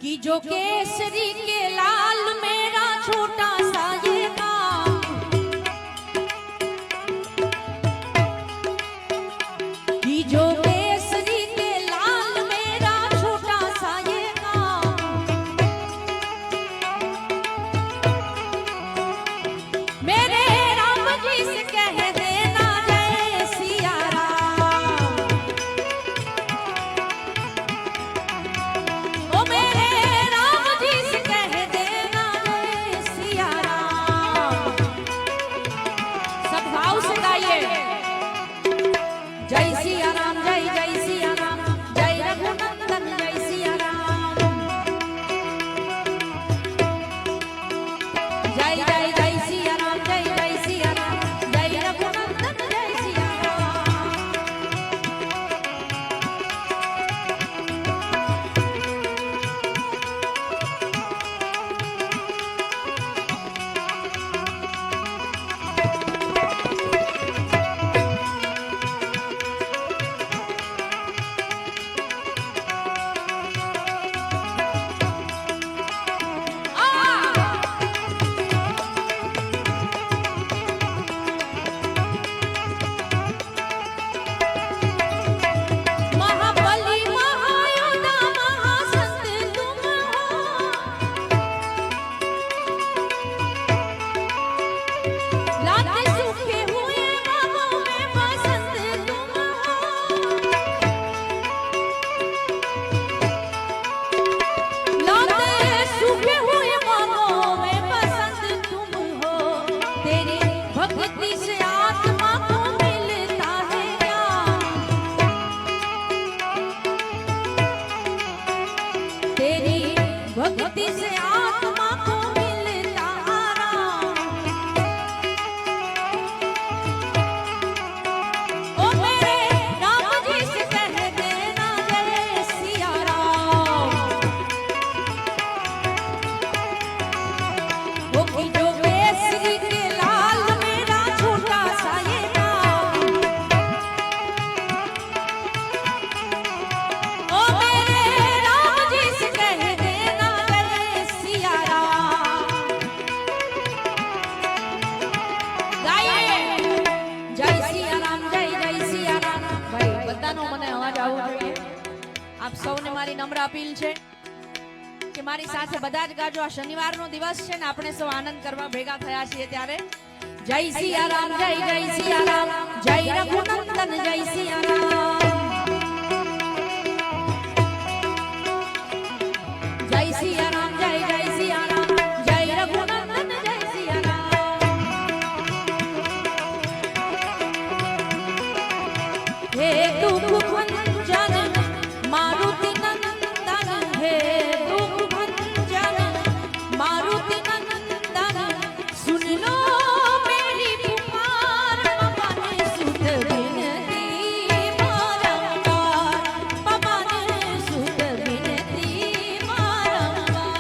कि जो केसरी के लाल मेरा छोटा सा ये काम, कि जो केसरी के लाल मेरा छोटा सा ये काम, मेरे राम जी से कह देना जय सिया राम। ओ मेरे राम जी से कह देना जय सिया राम। सब भाव से गाइए, जय सिया राम, जय जय सिया राम, जय रघुनंदन जय सिया राम, जय जय जय सिया राम, जय जय सिया राम, जय रघुनंदन जय सिया राम। महाबली महायोद्धा महासंत तुम हो, लाते सूखे हुए बागों में बसंत तुम हो, लाते सूखे हुए बागों में बसंत तुम हो। तेरी भक्ति से आत्मा को मिलता है ज्ञान, तेरी भक्ति से आत्मा को मिलता आराम। ओ मेरे राम जी से कह देना जय सिया राम। ओ कि जो केसरी के लाल मेरा छोटा सा ये नाम, ओ मेरे राम जी से कह देना जय सिया राम। गाइए, जय सिया राम, जय जय सिया राम। भाई બધાનો મને અવાજ આવવો જોઈએ। આપ સૌને મારી નમ્ર અપીલ છે કે મારી સાથે બધા જ ગાજો। આ શનિવારનો દિવસ છે ને, આપણે સૌ આનંદ કરવા ભેગા થયા છીએ ત્યારે જય સિયા રામ, જય જય સિયા રામ, જય રઘુનંદન જય સિયા રામ, જય સિયા રામ, જય જય સિયા રામ, જય રઘુનંદન જય સિયા રામ। હે દુઃખ ભંજન મારુતિ નંદન, હે દુઃખ ભંજन मारुति नंदन, सुन लो मेरी पुकार, पवन सुत विनती बारंबार, पवन सुत विनती बारंबार।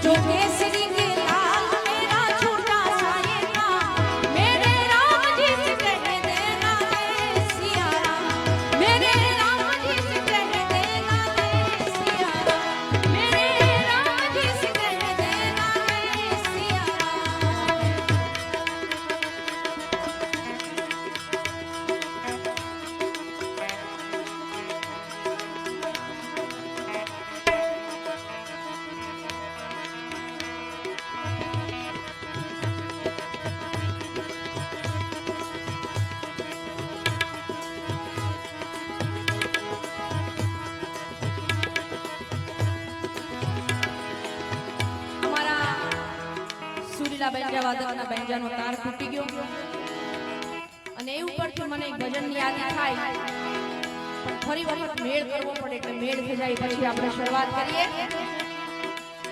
जो केसरी के लाल मेरा छोटा साये का मेरे राम जी से कह देना रे सिया राम मेरे राम जी से कह देना रे सिया राम मेरे राम जी से कह देना रे सिया राम। સુરીલા બેંજા વાદકના બેંજાનો તાર તૂટી ગયો અને એ ઉપરથી મને એક ભજનની યાદી થાય પણ ફરી વખત મેળ કરવો પડે એટલે મેળ થઈ જાય પછી આપણે શરૂઆત કરીએ।